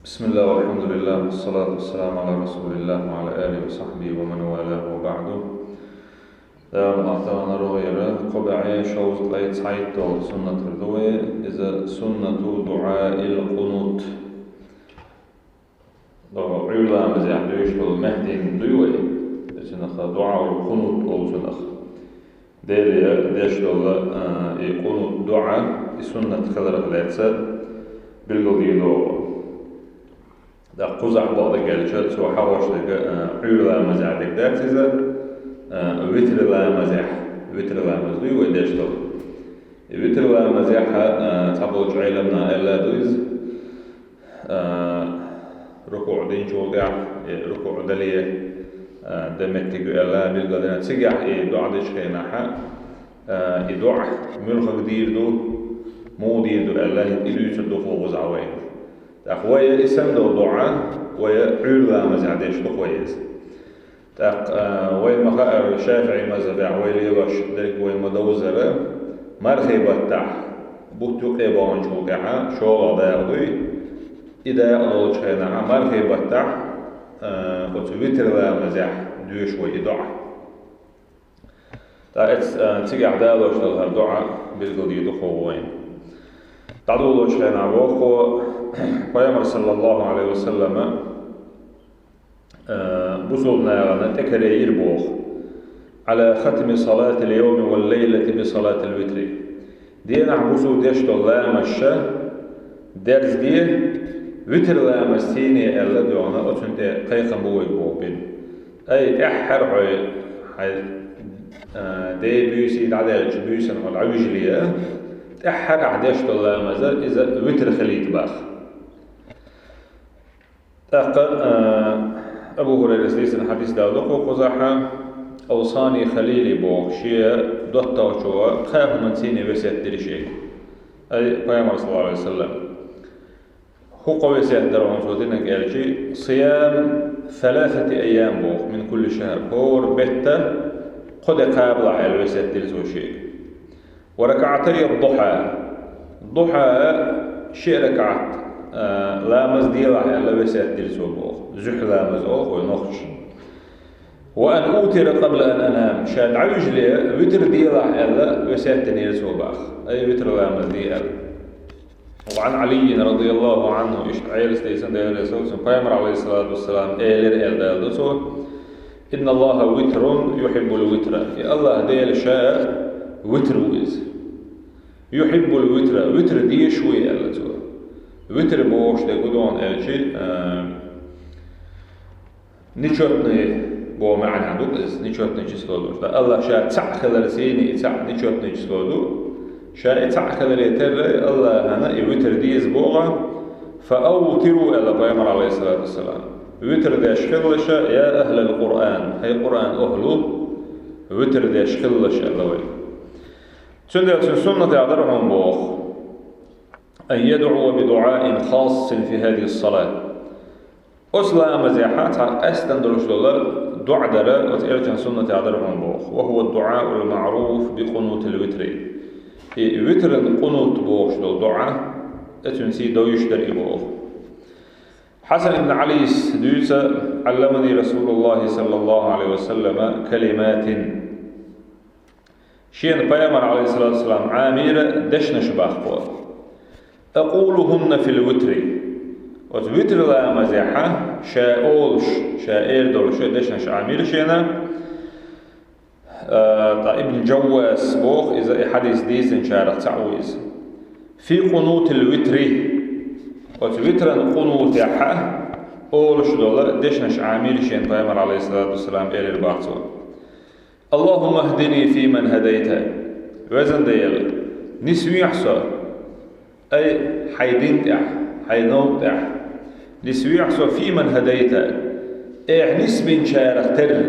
بسم الله والحمد لله والصلاة والسلام على رسول الله وعلى آله وصحبه ومن والاه وبعد. أعطانا رغيرة قبعي شوز قيت سعيد سنة الردوية إذا سنة دعاء القنوت عيولا مزيح دويش المهدين دوي سنخ دعاء القنوت أو سنخ ديش يقنوت دعاء سنة خضر لاتسا بالقضي دو دا قزح بعض الجلشات سو حواش لك عيولا مزيح دك داتسا وتر لا مزيح وتر لا مزوي وديش دو وتر لا مزيح تبوج علمنا إلا دويز ركوع دين شوقع ركوع دلية دمتك إلا بالقدرة تسجع دعاء ديش خيناها دعاء ملخ دير دو مو دير دو إلا إليس دو فوق زعوين تأخوية اسم دو دعاء ويعيولا مزيح ديش دو كويس وين مخاء الشافعي مذهب وين يبش ذلك وين مدوزر مرخي بتاع بوتو قيبان شوقعها شوق داردوي إذا أضل شينا مرخي بتاع قلت ويتر لا مزح دوش ويدع تيجي عدالة شغل الدعاء بالقضية دخوين تعدولو شينا وخو قيامر صلى الله عليه وسلم بصلنا لنا تكرير بوخ على ختم صلاة اليوم والليلة بصلاة الوتر دينا بصل ديشت الله مشى درس دي وتر لا مستيني ألا دعونا أتنت قيقا بوي بوبين أي أحر دي بيسي دعدالج بيسن والعوجلية أحر عديشت الله مزال إذا وتر خليت باخ أبو هريرة سليسن حديث داودق وقزاحة أوصاني خليلي بوغ شيء دوتا وشوى خاف من سيني وسيت دير شيء أي قيامر صلى الله عليه وسلم هو قوي سيت درون شوتينك قال شيء صيام 3 أيام بوغ من كل شهر هور بيتا قد قابل على وسيت دير شيء وركعتي الضحى شيء ركعت لامز ديلا إلا وسيت دير بوغ زح لامز أوخ ونخش وأن أوتر قبل أن أنام شاد عجلي وتر ديلا إلا وسيت دير باخ أي وتر لامز ديلا وعن علي رضي الله عنه اشتعيل استيسان دير رسول سنبايمر عليه الصلاة والسلام إيلر دسو إن الله وتر يحب الوتر يا الله ديل شاء وتر ويز يحب الوتر وتر دي شوي إلا تو وتر بوش ده قدون ألشي نيشوتني بو معنى دوكس نيشوتني جسلودو الله شاء تعخل رسيني نيشوتني جسلودو شاء تعخل يتر الله هنا وتر ديز بوغا فأوتروا إلى بيامر عليه الصلاة والسلام وتر ديش خلش يا أهل القرآن هي القرآن أهله وتر ديش خلش الله سنة يعذرهم بوغ أن يدعو بدعاء خاص في هذه الصلاة أصلا مزيحات أستندرش لله دعاء درا وتأرجع سنة يعذرهم بوغ وهو الدعاء المعروف بقنوت الوتر وتر قنوت بوغ شلو دعاء أتنسي دويش در بوغ حسن بن علي دوسة علمني رسول الله صلى الله عليه وسلم كلمات شين بيامر عليه الصلاة والسلام عامير دشن شباخ بوغ أقولهن في الوتر وتوتر لا مزيحة شاءولش شائر دولش دشنش عامير شينا ابن جواس بوخ إذا حديث ديس شارع تعويز في قنوت الوتر وتوتر قنوت يحا أولش دولا دشنش عامير شين بيامر عليه الصلاة والسلام إلى البعث اللهم اهدني في من هديت وزن ديال نسوي يحصى أي حيدين حينوم نسوي يحصى في من هديت أي نسب شارع تر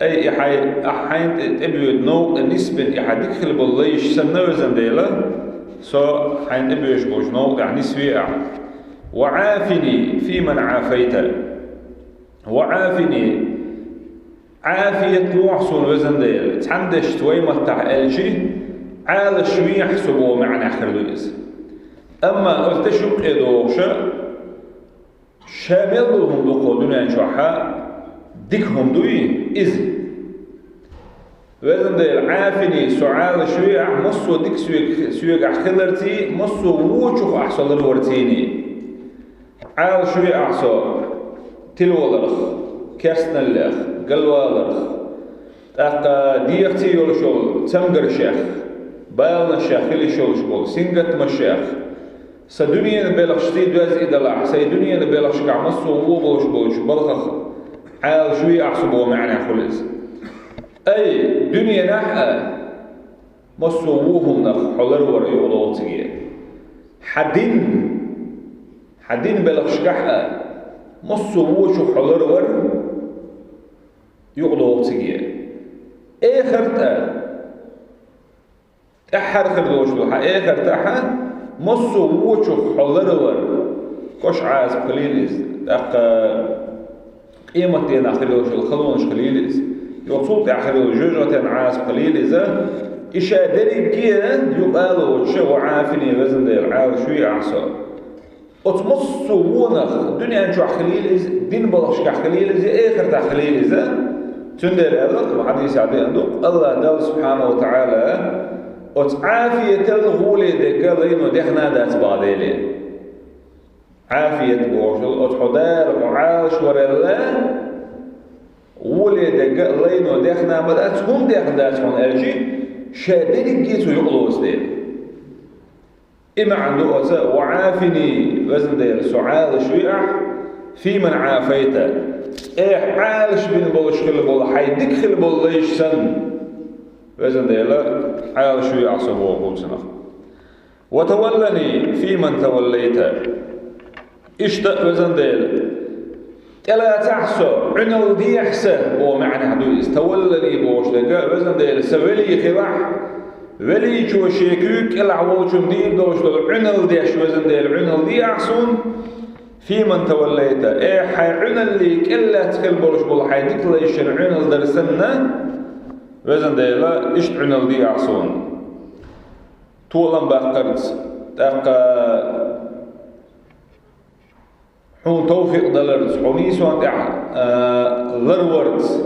أي حين تبيد نوع نسب يحدك بالليش سنة وزن ديلا سو حين تبيش بوش نوع نسوي وعافني في من عافيت وعافني عافية وحصل وزن ديل تحندش توي متع الشي عال شوي يحسبوا معنى خردويس أما قلت شو قيدوشة شامل هم دو دنيا شوحة ديك هم دوي إز وزن ده العافني سعال شوية مصو ديك سويق أحخلرتي مصو ووشوخ أحصل الورتيني عال شوية أحصل تلو لرخ كرسنا لرخ قلوا لرخ أقا ديختي يولشول تمقر شيخ بالنا الشيخ اللي شول شبول سنقت ما الشيخ سدنيا نبلغ شتي دوز إدلاع سيدنيا نبلغ شكع مصو ووبوش بوش بلخخ عال شوية أحصبوا معنا خلص أي دنيا نحأ مصووهم نخ حلر ورأي ولوطية حدين بلغ شكحة مصووش حلر ور يغلوطية ايه خرطة احر خردوش بلحة ايه خرطة مصووش حلر ور كوش عاز قليل اقا قيمة دينا خردوش الخلونش قليل يوصل تأخر الجوجة عاس قليل إذا إشادري كيان يقالوا تشو عافني وزن دي العال شوي أعصار أتمصوا ونخ دنيا نشو خليل إذا دين بلغش خليل إذا آخر تخليل إذا تندر أدق وحديث عدي أدق الله دل سبحانه وتعالى أتعافية الغولي دي قالين وديخنا دات بعديلي عافية بوشل أتحدار وعاش ورلا ولد لينو دخنا بدأت هم دخنات من أرجي شادين جيتو يقلوس ديل إما عنده أتى وعافني وزن ديل سعال شويع في من عافيته إيه عالش بين بولش خل بول حيدك خل بول ليش سن وزن ديل عال شويع صبوه بوسنا وتولني في من توليته اشتق وزن ديل ألا تحسو عنو دي أحسن هو معنى حدوث تولني بوش لقاء وزن ديل سولي خباح ولي شو شيكوك العوالشم دي دوش دول عنو دي أش وزن ديل عنو دي أحسن في من توليته إيه حي عنو اللي كلا تخل بولش بول حي ديك ليشن عنو درسنا وزن ديل إشت عنو دي أحسن طولا باقرت تاقا حون توفيق دلرز حوني سوان ذرورز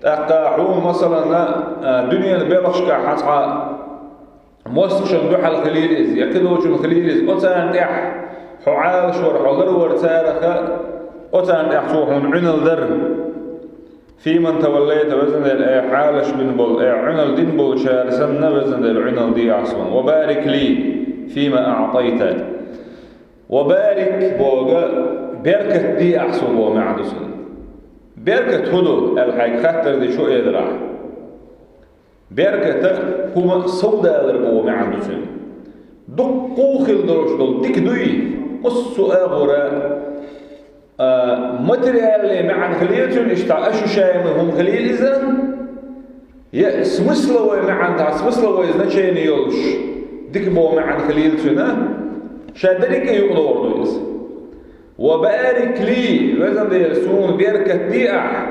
تاقا حون مثلا دنيا بيلخشكا حتى موسخشن دوحة الخليليز يكدوش الخليليز أتان تح حعال شور حلرور تارخا أتان تح سوحون عنل ذر في من توليت وزن الحالش بن بول عنل دين بول شارسن وزن العنل دي عصون وبارك لي فيما أعطيته وبارك بوغا بركة دي أحسن بو معدسن بركة هدو الحاج خطر دي شو إدرا بركة هما صودا بو معدسن دقو خل دروش دول ديك دوي مصو أغورا ماتريال اللي معن خليلتون اشتع أشو شايم هم خليل إذن يا سمسلوي معن تاع سمسلوي إذن شايني يولش ديك بو معن خليلتون شادريك يقولوا دويس وبارك لي وزن دي يسون بيركة ديح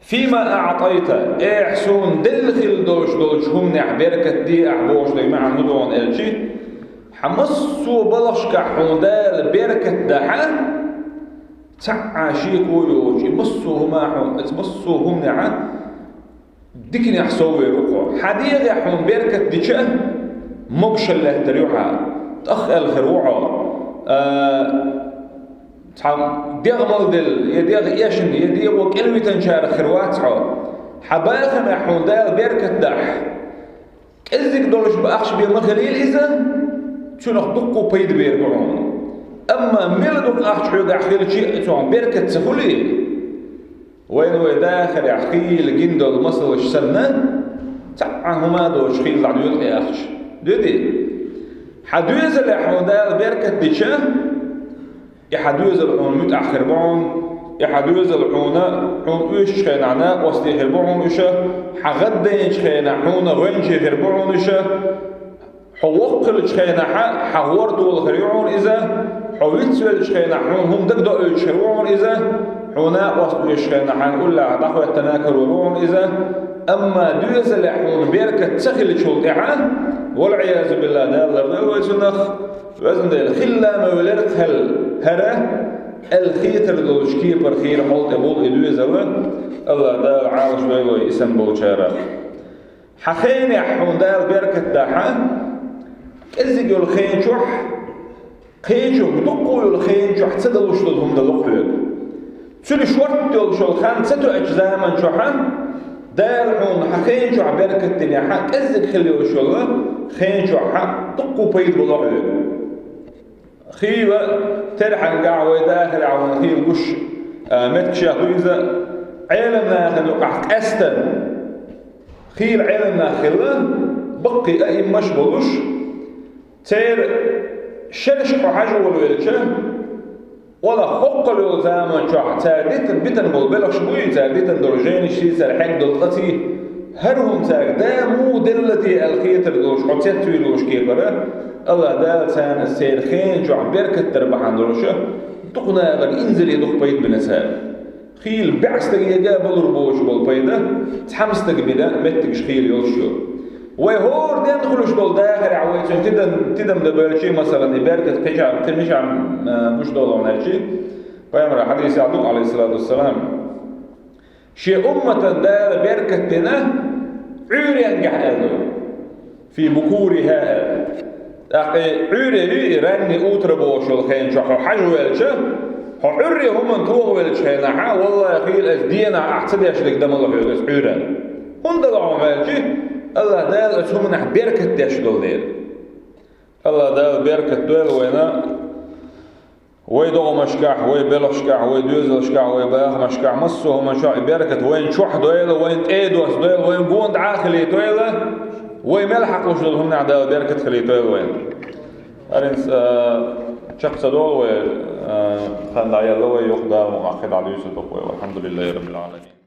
فيما أعطيته إحسون دلخل دوش هم بيركة ديح بوش دي مع ندون الشي حمصو بلش كحون دال بيركة دحا تعا شيكو يوجي مصو هم نعا ديكني يحسوي رقو حديق يحون بيركة ديشا مقش الله تريوحا تأخ الخروعة ديغمل دل يديغ يشن يديغ وكلمة تنشار خرواتها حباخم يحون دال بيركة دح كذلك دولش بأخش بمخليل إذا تنخ دقو بيد بيربعون أما ميلدوك أخش حيوغ أخيل شيء تون بيركة سفولي وين داخل أخيل جندل مصلش سنة تعهما دوش خيل عدوك أخش دودي حدوز الحون دال بيركة ديشة يحدوز الحون متأخر بعون يحدوز الحون حون ويش خينعنا وستي خربعون ويشة حغدين خينا حون غنشي خربعون ويشة حوقل خينا حورتو الخريعون إذا حويتسوال خينا حون هم دقدو يشخربعون إذا حونا وستو يشخينا حنقول لا دخل التناكر وبعون إذا أما دوز الأحون بيركة تسخل شلطعة والعياذ بالله دال ويسنخ وزن دال خلا ما ولرق هره الخيتر دول شكيبر خير حوط أبول إدوزة الله دال عاوش بيلو اسم بوشارة حخين يحون دال بيركة داحا إزيق الخين شح خينشو بدقوا الخينشو تسدلوا شلهم دلقوا تسلي شورت دول شل خان ستو أجزاء شوحا دارعون حخينشو عبركة الدنيا حق إزيق خليو شل خينشو حق دقوا بيد بلعوا خيبة ترحن قاعوة داخل عون خيل قش متكشا طويزة علمنا خلو قحق أستن خيل علمنا خلا بقي أي مش بلوش تير شرش حاجة والويلشة ولا خق له زمان شو تارديتن بيتن بالبلغ شوي تارديتن درجين شيء سرحك دلتي هرهم تاردى مو دلتي الخيتر دوش حطيت ويلوش كيبره الله دال سان السير خين شو بركة تربح عن درجة تقنا لك انزل يدق بيت بنساب خيل بعستك يجابل ربوش بالبيدة تحمستك بدا متكش خيل يوشو وهور دين خلوش دول داخل عويتون تدم دبالشي مثلا بركة قجع تمشي عم مش دول ونالشي فيامر حديث يعلوك عليه الصلاة والسلام شيء أمة دار بركة دنا عوري أنجح هذا في بكورها عوري راني أوتربوش الخين شو حجو الشيء عوري هم انتوه الشيء نحا والله يا خيل أجدينا أحسن يشلك دم الله يقص عوري هم دلعوا مالشي الله دال أشوف نح بركة تشدول دير الله دال بركة دول وينا ويدو مشكح ويبلشكح ويدوزلشكح ويباخ مشكح مصه مشاع بركة وين شح دول وين تيدوس دول وين بوند عاخلي دول وين ملحق وش دول هم نعدال بركة خلي دول وين أرنس شخص دول و خلنا يلا ويخدم وأخذ على يوسف والحمد لله رب العالمين.